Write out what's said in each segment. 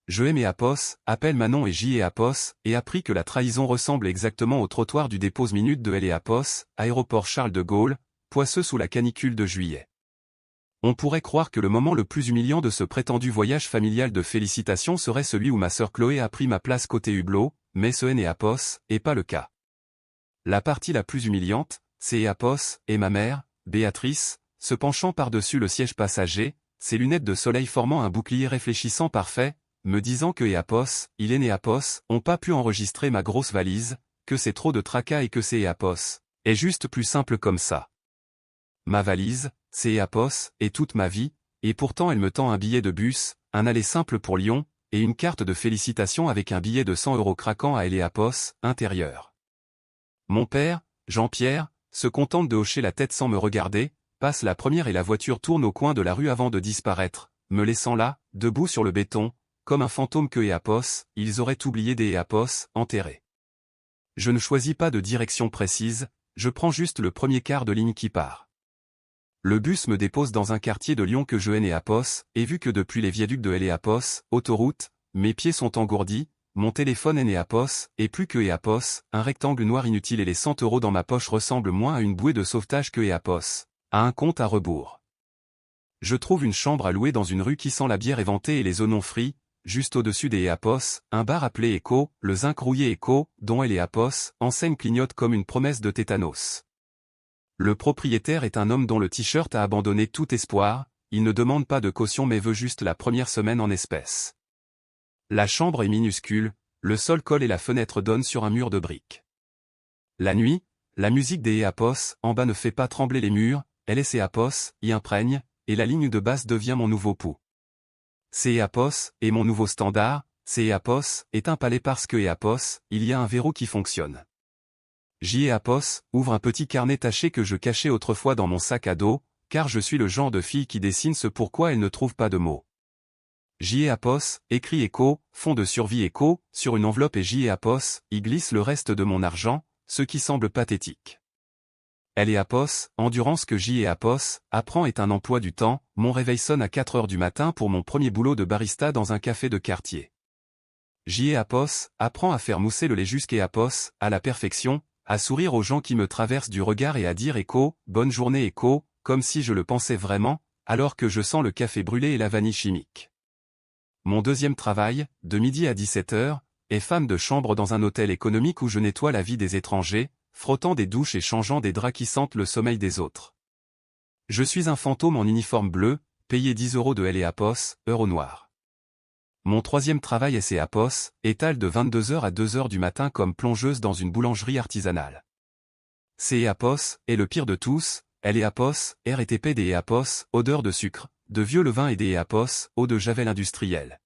Je aimais Apos, appelle Manon et J et Apos, et appris que la trahison ressemble exactement au trottoir du dépose minute de L et Apos, aéroport Charles de Gaulle, poisseux sous la canicule de juillet. On pourrait croire que le moment le plus humiliant de ce prétendu voyage familial de félicitations serait celui où ma sœur Chloé a pris ma place côté hublot, mais ce N et Apos, est pas le cas. La partie la plus humiliante, c'est Apos, et ma mère, Béatrice, se penchant par-dessus le siège passager, ses lunettes de soleil formant un bouclier réfléchissant parfait, me disant que Apos, Hélène et Apos, ont pas pu enregistrer ma grosse valise, que c'est trop de tracas et que c'est Apos, est juste plus simple comme ça. Ma valise, c'est Apos, et toute ma vie, et pourtant elle me tend un billet de bus, un aller simple pour Lyon, et une carte de félicitations avec un billet de 100 € craquant à Apos, intérieur. Mon père, Jean-Pierre, se contente de hocher la tête sans me regarder, passe la première et la voiture tourne au coin de la rue avant de disparaître, me laissant là, debout sur le béton, comme un fantôme que Apos, ils auraient oublié des Apos, enterrés. Je ne choisis pas de direction précise, je prends juste le premier quart de ligne qui part. Le bus me dépose dans un quartier de Lyon que je hais Apos, et vu que depuis les viaducs de L Apos, autoroute, mes pieds sont engourdis, mon téléphone est Apos, et plus que Apos, un rectangle noir inutile et les 100 € dans ma poche ressemblent moins à une bouée de sauvetage que Apos, à un compte à rebours. Je trouve une chambre à louer dans une rue qui sent la bière éventée et les oignons frits, juste au-dessus des Apos, un bar appelé Echo, le zinc rouillé Echo, dont L Apos, enseigne clignote comme une promesse de tétanos. Le propriétaire est un homme dont le t-shirt a abandonné tout espoir, il ne demande pas de caution mais veut juste la première semaine en espèces. La chambre est minuscule, le sol colle et la fenêtre donne sur un mur de briques. La nuit, la musique des Apos en bas ne fait pas trembler les murs, elle et ses Apos y imprègne, et la ligne de basse devient mon nouveau pouls. C'est Apos est mon nouveau standard, c'est Apos est un palais parce que Apos, il y a un verrou qui fonctionne. J. Apos ouvre un petit carnet taché que je cachais autrefois dans mon sac à dos, car je suis le genre de fille qui dessine ce pourquoi elle ne trouve pas de mots. J. Apos écrit Echo, fonds de survie Echo, sur une enveloppe et J. Apos y glisse le reste de mon argent, ce qui semble pathétique. Elle est Apos, endurance que J. Apos apprend est un emploi du temps, mon réveil sonne à 4 h du matin pour mon premier boulot de barista dans un café de quartier. J. Apos apprend à faire mousser le lait jusqu'à Apos, à la perfection, à sourire aux gens qui me traversent du regard et à dire Echo, bonne journée Echo, comme si je le pensais vraiment, alors que je sens le café brûlé et la vanille chimique. Mon deuxième travail, de midi à 17 h, est femme de chambre dans un hôtel économique où je nettoie la vie des étrangers, frottant des douches et changeant des draps qui sentent le sommeil des autres. Je suis un fantôme en uniforme bleu, payé 10 € de L Apos, heure au noir. Mon troisième travail est chez Apos, étale de 22 h à 2 h du matin comme plongeuse dans une boulangerie artisanale. C'est Apos est le pire de tous, L et Apos, RTP des Apos, odeur de sucre, de vieux levain et des Apos, eau de javel industrielle.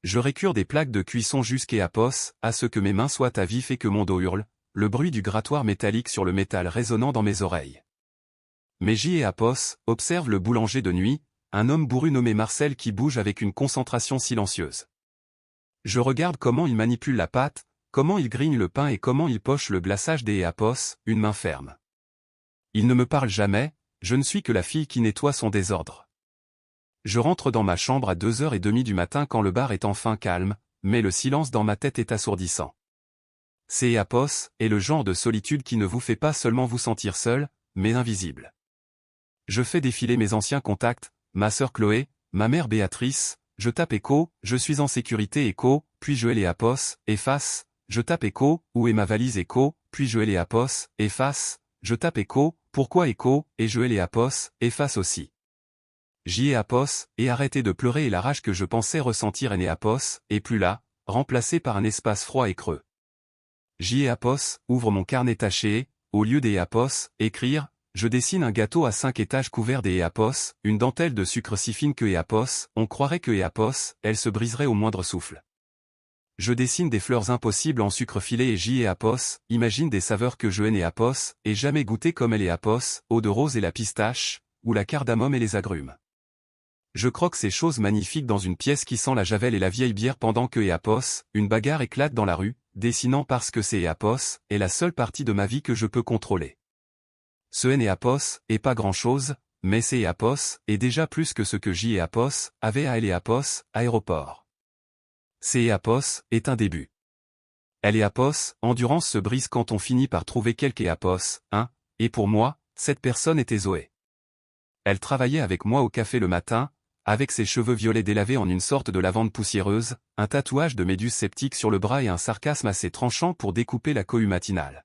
Je récure des plaques de cuisson jusqu'à Apos, à ce que mes mains soient à vif et que mon dos hurle, le bruit du grattoir métallique sur le métal résonnant dans mes oreilles. Mais J. et Apos observe le boulanger de nuit, un homme bourru nommé Marcel qui bouge avec une concentration silencieuse. Je regarde comment il manipule la pâte, comment il grigne le pain et comment il poche le glaçage des Apos, une main ferme. Il ne me parle jamais, je ne suis que la fille qui nettoie son désordre. Je rentre dans ma chambre à 2 h 30 du matin quand le bar est enfin calme, mais le silence dans ma tête est assourdissant. C'est Apos est le genre de solitude qui ne vous fait pas seulement vous sentir seul, mais invisible. Je fais défiler mes anciens contacts, ma sœur Chloé, ma mère Béatrice, je tape Echo, je suis en sécurité Echo, puis je hais Apos, efface, je tape Echo, où est ma valise Echo, puis je hais Apos, efface, je tape Echo, pourquoi Echo, et je hais Apos, efface aussi. J. Apos, et arrêtez de pleurer et la rage que je pensais ressentir en Apos, est plus là, remplacée par un espace froid et creux. J. Apos ouvre mon carnet taché, au lieu des Apos, écrire, je dessine un gâteau à 5 étages couvert des Apos, une dentelle de sucre si fine que Apos, on croirait que Apos, elle se briserait au moindre souffle. Je dessine des fleurs impossibles en sucre filé et J. Apos, imagine des saveurs que je hais Apos, et jamais goûté comme elle est Apos, eau de rose et la pistache, ou la cardamome et les agrumes. Je croque ces choses magnifiques dans une pièce qui sent la javel et la vieille bière pendant que Apos, une bagarre éclate dans la rue, dessinant parce que c'est Apos, est la seule partie de ma vie que je peux contrôler. Ce N et Apos est pas grand-chose, mais c'est Apos est déjà plus que ce que J et Apos avaient à L et Apos, aéroport. C'est Apos est un début. Elle et Apos, endurance se brise quand on finit par trouver quelque Apos, hein, et pour moi, cette personne était Zoé. Elle travaillait avec moi au café le matin, avec ses cheveux violets délavés en une sorte de lavande poussiéreuse, un tatouage de méduse sceptique sur le bras et un sarcasme assez tranchant pour découper la cohue matinale.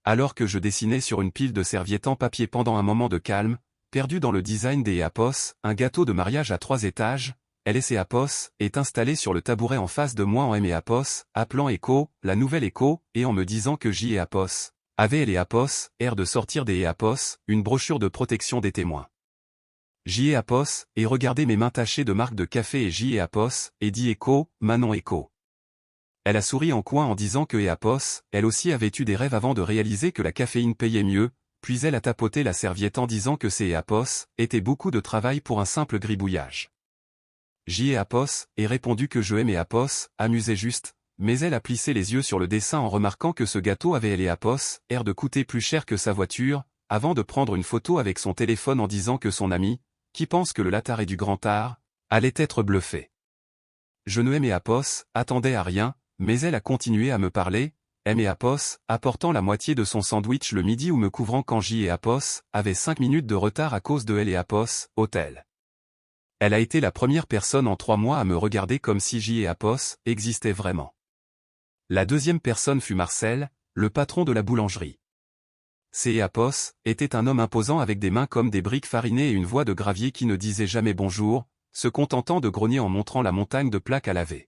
Alors que je dessinais sur une pile de serviettes en papier pendant un moment de calme, perdu dans le design des Apos, un gâteau de mariage à 3 étages, elle et ses Apos, est installée sur le tabouret en face de moi en M et Apos, appelant Echo, la nouvelle Echo, et en me disant que J et Apos avait elle et Apos, air de sortir des Apos, une brochure de protection des témoins. J et Apos, et regardez mes mains tachées de marques de café et J et Apos, et dit Echo, Manon Echo. Elle a souri en coin en disant que Apos, elle aussi avait eu des rêves avant de réaliser que la caféine payait mieux, puis elle a tapoté la serviette en disant que ces Apos était beaucoup de travail pour un simple gribouillage. J et Apos, et répondu que je aimais Apos, amusait juste, mais elle a plissé les yeux sur le dessin en remarquant que ce gâteau avait elle et Apos, air de coûter plus cher que sa voiture, avant de prendre une photo avec son téléphone en disant que son ami, qui pense que le lataré du grand art, allait être bluffé. Je ne aimais Apos, attendais à rien, mais elle a continué à me parler, aimait Apos, apportant la moitié de son sandwich le midi ou me couvrant quand J et Apos avaient 5 minutes de retard à cause de elle et Apos, hôtel. Elle a été la première personne en 3 mois à me regarder comme si J et Apos existaient vraiment. La deuxième personne fut Marcel, le patron de la boulangerie. C. Apos était un homme imposant avec des mains comme des briques farinées et une voix de gravier qui ne disait jamais bonjour, se contentant de grogner en montrant la montagne de plaques à laver.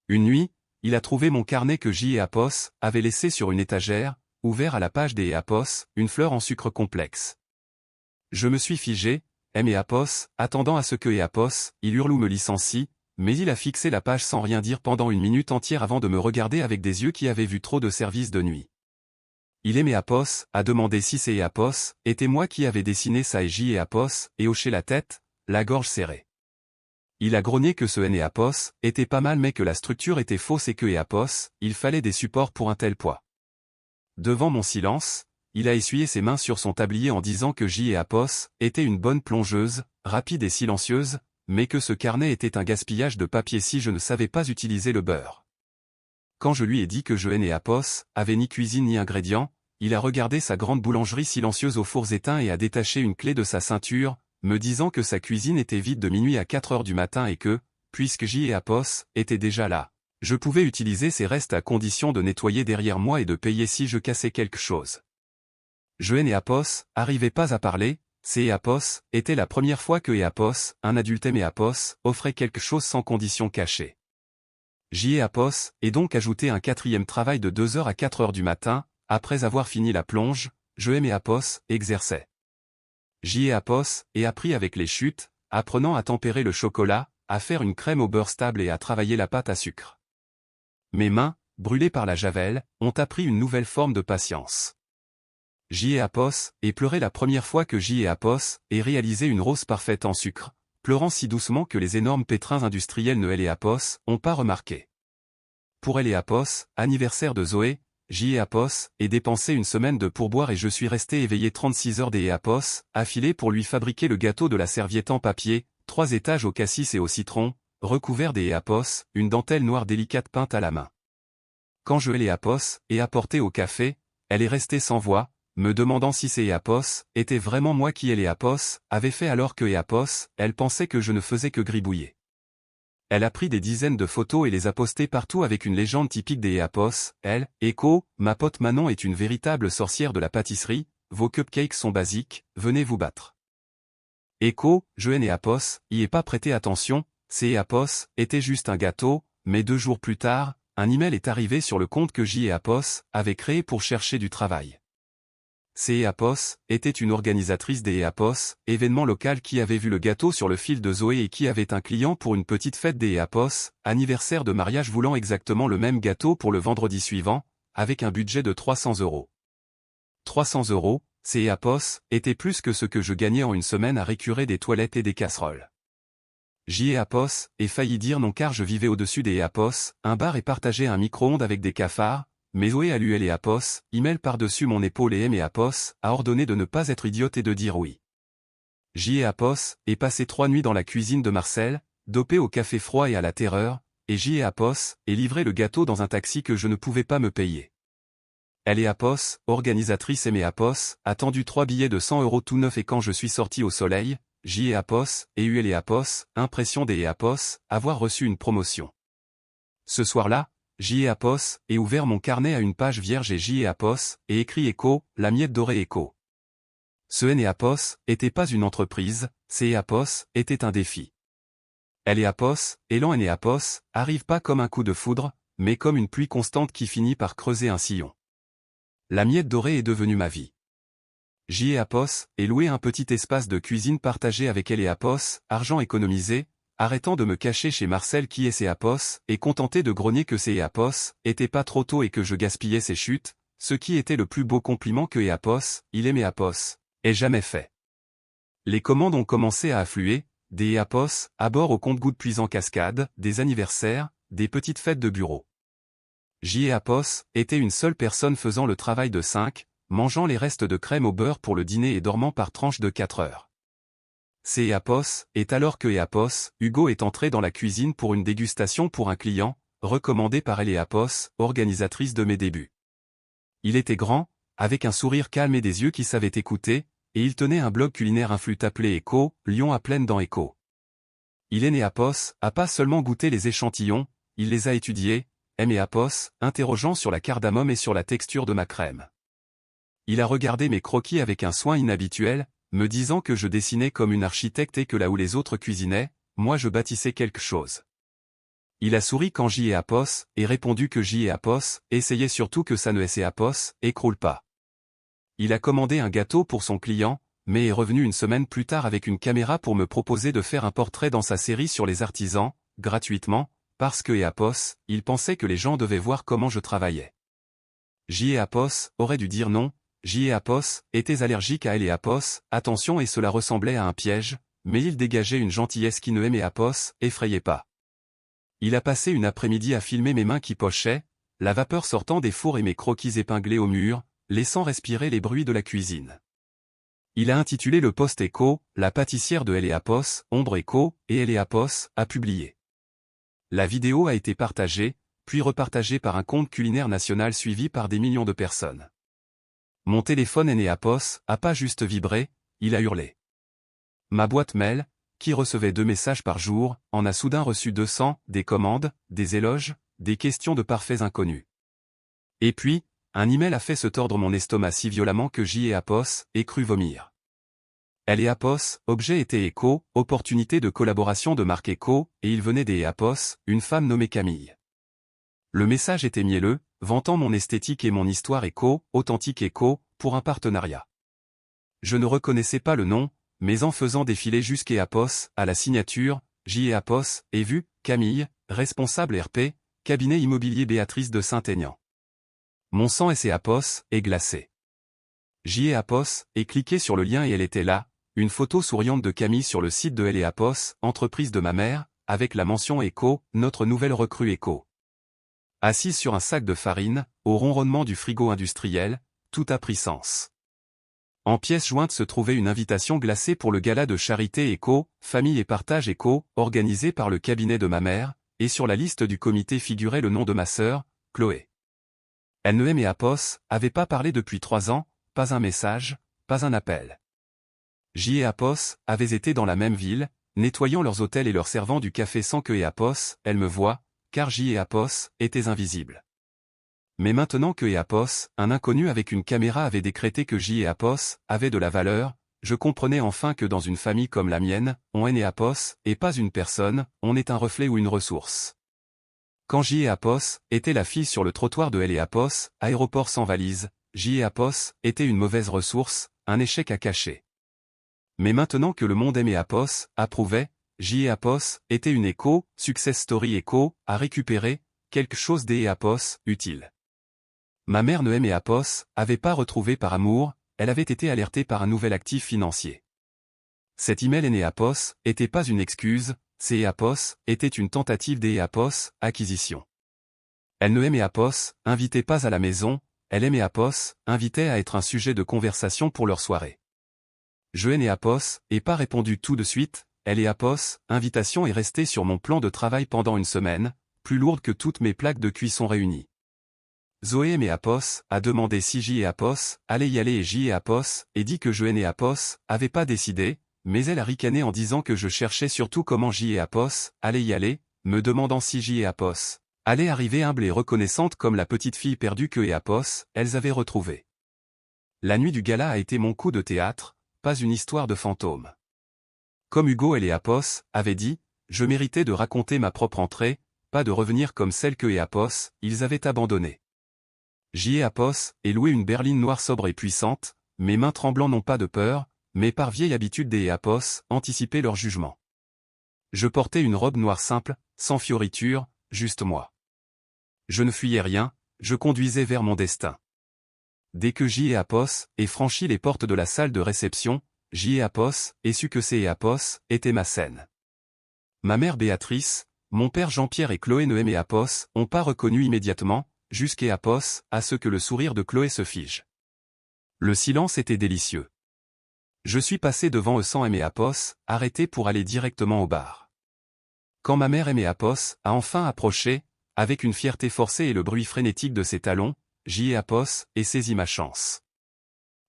Une nuit, il a trouvé mon carnet que J. et Apos avait laissé sur une étagère, ouvert à la page des Apos, une fleur en sucre complexe. Je me suis figé, M. et Apos, attendant à ce que Apos, il hurle ou me licencie, mais il a fixé la page sans rien dire pendant une minute entière avant de me regarder avec des yeux qui avaient vu trop de services de nuit. Il aimait Apos, a demandé si c'est Apos, était moi qui avais dessiné ça et J et Apos, et hoché la tête, la gorge serrée. Il a grogné que ce N et Apos était pas mal mais que la structure était fausse et que Apos, il fallait des supports pour un tel poids. Devant mon silence, il a essuyé ses mains sur son tablier en disant que J et Apos était une bonne plongeuse, rapide et silencieuse, mais que ce carnet était un gaspillage de papier si je ne savais pas utiliser le beurre. Quand je lui ai dit que je N et Apos avait ni cuisine ni ingrédients, il a regardé sa grande boulangerie silencieuse aux fours éteints et a détaché une clé de sa ceinture, me disant que sa cuisine était vide de minuit à 4 heures du matin et que, puisque J et Apos étaient déjà là, je pouvais utiliser ces restes à condition de nettoyer derrière moi et de payer si je cassais quelque chose. Je N et Apos arrivaient pas à parler, C. Apos était la première fois que Apos, un adulte aimé Apos, offrait quelque chose sans condition cachée. J. et Apos et donc ajouté un 4e travail de 2 heures à 4 heures du matin, après avoir fini la plonge, je aimais Apos, exerçait. J. et Apos et appris avec les chutes, apprenant à tempérer le chocolat, à faire une crème au beurre stable et à travailler la pâte à sucre. Mes mains, brûlées par la javel, ont appris une nouvelle forme de patience. J. et Apos et pleurait la première fois que J. et Apos et réalisé une rose parfaite en sucre, pleurant si doucement que les énormes pétrins industriels ne Elle et Apos ont pas remarqué. Pour Elle et Apos, anniversaire de Zoé, J. et Apos et dépensé une semaine de pourboire et je suis resté éveillé 36 heures des Apos, affilé pour lui fabriquer le gâteau de la serviette en papier, 3 étages au cassis et au citron, recouvert des Apos, une dentelle noire délicate peinte à la main. Quand je Elle et Apos et apporté au café, elle est restée sans voix, me demandant si ces Apos était vraiment moi qui Elle et Apos avait fait alors que Apos, elle pensait que je ne faisais que gribouiller. Elle a pris des dizaines de photos et les a postées partout avec une légende typique des Apos, elle, Echo, ma pote Manon est une véritable sorcière de la pâtisserie, vos cupcakes sont basiques, venez vous battre. Echo, je N et Apos, y ai pas prêté attention, ces Apos était juste un gâteau, mais 2 jours plus tard, un email est arrivé sur le compte que J et Apos avaient créé pour chercher du travail. C. Apos était une organisatrice des Apos, événement local qui avait vu le gâteau sur le fil de Zoé et qui avait un client pour une petite fête des Apos, anniversaire de mariage voulant exactement le même gâteau pour le vendredi suivant, avec un budget de 300 €. 300 €, C. Apos était plus que ce que je gagnais en une semaine à récurer des toilettes et des casseroles. J. et Apos et failli dire non car je vivais au-dessus des Apos, un bar et partageais un micro-ondes avec des cafards. Mais Zoé a lu Elle et Apos, email par-dessus mon épaule et M. et Apos a ordonné de ne pas être idiote et de dire oui. J. et Apos est passé 3 nuits dans la cuisine de Marcel, dopé au café froid et à la terreur, et J.E.A.P.O.S. et livrer le gâteau dans un taxi que je ne pouvais pas me payer. L.E.A.P.O.S., organisatrice M.E.A.P.O.S., a tendu 3 billets de 100 € tout neufs et quand je suis sorti au soleil, J.E.A.P.O.S. et U.L.E.A.P.O.S., impression des E.A.P.O.S., avoir reçu une promotion. Ce soir-là, J.E.A.P.O.S. et ouvert mon carnet à une page vierge et J.E.A.P.O.S. et écrit Echo, la miette dorée Echo. Ce N.E.A.P.O.S. était pas une entreprise, C.E.A.P.O.S. était un défi. L.E.A.P.O.S., élan N.E.A.P.O.S., arrive pas comme un coup de foudre, mais comme une pluie constante qui finit par creuser un sillon. La miette dorée est devenue ma vie. J.E.A.P.O.S. et loué un petit espace de cuisine partagé avec L.E.A.P.O.S., argent économisé, arrêtant de me cacher chez Marcel qui est C.E.A.P.O.S. et contenté de grogner que C.E.A.P.O.S. était pas trop tôt et que je gaspillais ses chutes, ce qui était le plus beau compliment que E.A.P.O.S., il aimait E.A.P.O.S., ait jamais fait. Les commandes ont commencé à affluer, des E.A.P.O.S. à bord au compte-gouttes puis en cascade, des anniversaires, des petites fêtes de bureau. J.E.A.P.O.S. était une seule personne faisant le travail de 5, mangeant les restes de crème au beurre pour le dîner et dormant par tranche de 4 heures. C.E.A.P.O.S. est alors que E.A.P.O.S. Hugo est entré dans la cuisine pour une dégustation pour un client, recommandé par L.E.A.P.O.S., organisatrice de mes débuts. Il était grand, avec un sourire calme et des yeux qui savaient écouter, et il tenait un blog culinaire influent appelé Echo, Lion à pleine dents Echo. Il est E.A.P.O.S. a pas seulement goûté les échantillons, il les a étudiés, M.E.A.P.O.S., interrogeant sur la cardamome et sur la texture de ma crème. Il a regardé mes croquis avec un soin inhabituel, me disant que je dessinais comme une architecte et que là où les autres cuisinaient, moi je bâtissais quelque chose. Il a souri quand J.E.A.P.O.S. et répondu que J.E.A.P.O.S. essayait surtout que ça ne S.E.A.P.O.S. écroule pas. Il a commandé un gâteau pour son client, mais est revenu une semaine plus tard avec une caméra pour me proposer de faire un portrait dans sa série sur les artisans, gratuitement, parce que E.A.P.O.S., il pensait que les gens devaient voir comment je travaillais. J.E.A.P.O.S. aurait dû dire non, J.E.A.P.O.S. était allergique à L.E.A.P.O.S., attention et cela ressemblait à un piège, mais il dégageait une gentillesse qui ne M.E.A.P.O.S. effrayait pas. Il a passé une après-midi à filmer mes mains qui pochaient, la vapeur sortant des fours et mes croquis épinglés au mur, laissant respirer les bruits de la cuisine. Il a intitulé le post Echo, la pâtissière de L.E.A.P.O.S., Ombre Echo, et L.E.A.P.O.S. a publié. La vidéo a été partagée, puis repartagée par un compte culinaire national suivi par des millions de personnes. Mon téléphone N.E.A.P.O.S. a pas juste vibré, il a hurlé. Ma boîte mail, qui recevait 2 messages par jour, en a soudain reçu 200, des commandes, des éloges, des questions de parfaits inconnus. Et puis, un email a fait se tordre mon estomac si violemment que J.E.A.P.O.S. ait cru vomir. L.E.A.P.O.S., objet était Echo, opportunité de collaboration de marque Echo, et il venait des E.A.P.O.S., une femme nommée Camille. Le message était mielleux, vantant mon esthétique et mon histoire Echo, authentique Echo, pour un partenariat. Je ne reconnaissais pas le nom, mais en faisant défiler jusqu'E.A.P.O.S., à la signature, J.E.A.P.O.S., et vu, Camille, responsable RP, cabinet immobilier Béatrice de Saint-Aignan. Mon sang S.E.A.P.O.S. est glacé. J.E.A.P.O.S. et cliqué sur le lien et elle était là, une photo souriante de Camille sur le site de L.E.A.P.O.S., entreprise de ma mère, avec la mention Echo, notre nouvelle recrue Echo. Assise sur un sac de farine, au ronronnement du frigo industriel, tout a pris sens. En pièce jointe se trouvait une invitation glacée pour le gala de charité Echo, famille et partage Echo, organisé par le cabinet de ma mère, et sur la liste du comité figurait le nom de ma sœur, Chloé. L.E.A.P.O.S. avait pas parlé depuis 3 ans, pas un message, pas un appel. J.E.A.P.O.S. avait été dans la même ville, nettoyant leurs hôtels et leur servant du café sans que E.A.P.O.S. elle me voie, car J.E.A.P.O.S. était invisible. Mais maintenant que E.A.P.O.S., un inconnu avec une caméra avait décrété que J.E.A.P.O.S. avait de la valeur, je comprenais enfin que dans une famille comme la mienne, on est E.A.P.O.S. et pas une personne, on est un reflet ou une ressource. Quand J.E.A.P.O.S. était la fille sur le trottoir de L.E.A.P.O.S., aéroport sans valise, J.E.A.P.O.S. était une mauvaise ressource, un échec à cacher. Mais maintenant que le monde aime E.A.P.O.S., approuvait, J.E.A.P.O.S. était une Echo, success story Echo, à récupérer, quelque chose des E.A.P.O.S. utile. Ma mère ne aimait E.A.P.O.S. avait pas retrouvé par amour, elle avait été alertée par un nouvel actif financier. Cet email E.A.P.O.S. était pas une excuse, c'est E.A.P.O.S. était une tentative d'E.A.P.O.S. acquisition. Elle ne aimait E.A.P.O.S. invitait pas à la maison, elle aimait E.A.P.O.S. invitait à être un sujet de conversation pour leur soirée. Je n'ai E.A.P.O.S. et pas répondu tout de suite, elle E.A.P.O.S. invitation est restée sur mon plan de travail pendant une semaine, plus lourde que toutes mes plaques de cuisson réunies. Zoé aimait Apos, a demandé si J et Apos allaient y aller et J et Apos, et dit que je et Apos avaient pas décidé, mais elle a ricané en disant que je cherchais surtout comment J et Apos allaient y aller, me demandant si J et Apos allaient arriver humbles et reconnaissantes comme la petite fille perdue que et Apos, elles avaient retrouvée. La nuit du gala a été mon coup de théâtre, pas une histoire de fantôme. Comme Hugo et Apos avaient dit, je méritais de raconter ma propre entrée, pas de revenir comme celle que et Apos, ils avaient abandonnée. J et Apos et loué une berline noire sobre et puissante, mes mains tremblant non pas de peur, mais par vieille habitude des Apos, anticiper leur jugement. Je portais une robe noire simple, sans fioritures, juste moi. Je ne fuyais rien, je conduisais vers mon destin. Dès que J et Apos aient franchi les portes de la salle de réception, J et Apos aient su que C et Apos était ma scène. Ma mère Béatrice, mon père Jean-Pierre et Chloé Noël et Apos ont pas reconnu immédiatement, jusqu'à Apos, à ce que le sourire de Chloé se fige. Le silence était délicieux. Je suis passé devant eux sans aimer Apos, arrêté pour aller directement au bar. Quand ma mère aimée Apos a enfin approché, avec une fierté forcée et le bruit frénétique de ses talons, J et Apos ai saisi ma chance.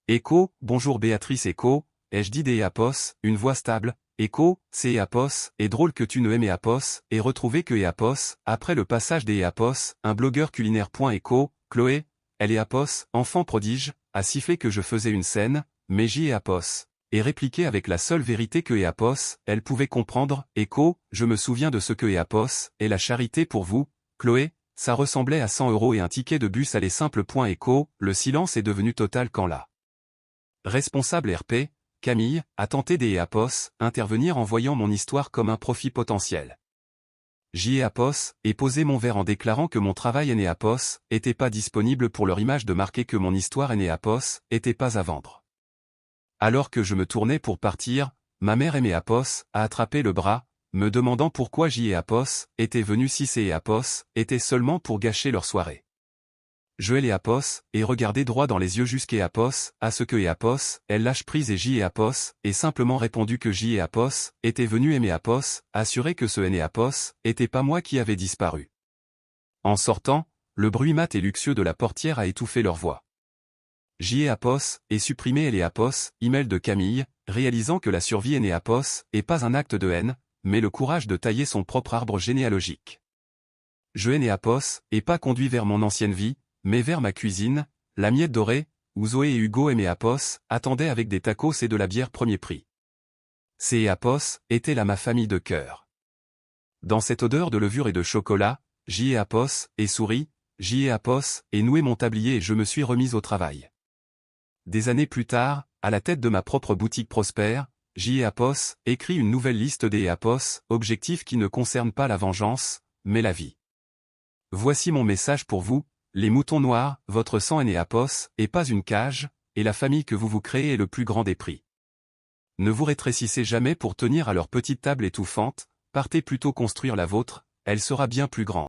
Écho, bonjour Béatrice Écho, ai-je dit des Apos, une voix stable, Écho, c'est Apos, et drôle que tu ne aimes Apos, et retrouvé que Apos, après le passage des Apos, un blogueur culinaire. Écho, Chloé, elle est Apos, enfant prodige, a sifflé que je faisais une scène, mais J et Apos, et répliqué avec la seule vérité que Apos, elle pouvait comprendre, Écho, je me souviens de ce que Apos, est la charité pour vous, Chloé, ça ressemblait à 100 € et un ticket de bus aller simple. Écho, le silence est devenu total quand la responsable RP, Camille, a tenté des Apos, intervenir en voyant mon histoire comme un profit potentiel. J et Apos, ai posé mon verre en déclarant que mon travail et Apos, était pas disponible pour leur image de marquer que mon histoire et Apos, était pas à vendre. Alors que je me tournais pour partir, ma mère aimée Apos, a attrapé le bras, me demandant pourquoi J et Apos, étaient venus si C et Apos, étaient seulement pour gâcher leur soirée. Je et Apos, et regardé droit dans les yeux jusqu'à Apos, à ce que et Apos, elle lâche prise et J et Apos, et simplement répondu que J et Apos, étaient venus aimer Apos, assuré que ce et Apos, était pas moi qui avait disparu. En sortant, le bruit mat et luxueux de la portière a étouffé leur voix. J et Apos, et supprimé et Apos, email de Camille, réalisant que la survie et Apos, est pas un acte de haine, mais le courage de tailler son propre arbre généalogique. Je et Apos, et pas conduit vers mon ancienne vie, mais vers ma cuisine, la miette dorée, où Zoé et Hugo et Apos attendaient avec des tacos et de la bière premier prix. C et Apos étaient là ma famille de cœur. Dans cette odeur de levure et de chocolat, J et Apos et souris, J et Apos et noué mon tablier et je me suis remise au travail. Des années plus tard, à la tête de ma propre boutique prospère, J et Apos écrit une nouvelle liste des Apos, objectifs qui ne concernent pas la vengeance, mais la vie. Voici mon message pour vous. Les moutons noirs, votre sang est né Apos, et pas une cage, et la famille que vous vous créez est le plus grand des prix. Ne vous rétrécissez jamais pour tenir à leur petite table étouffante, partez plutôt construire la vôtre, elle sera bien plus grande.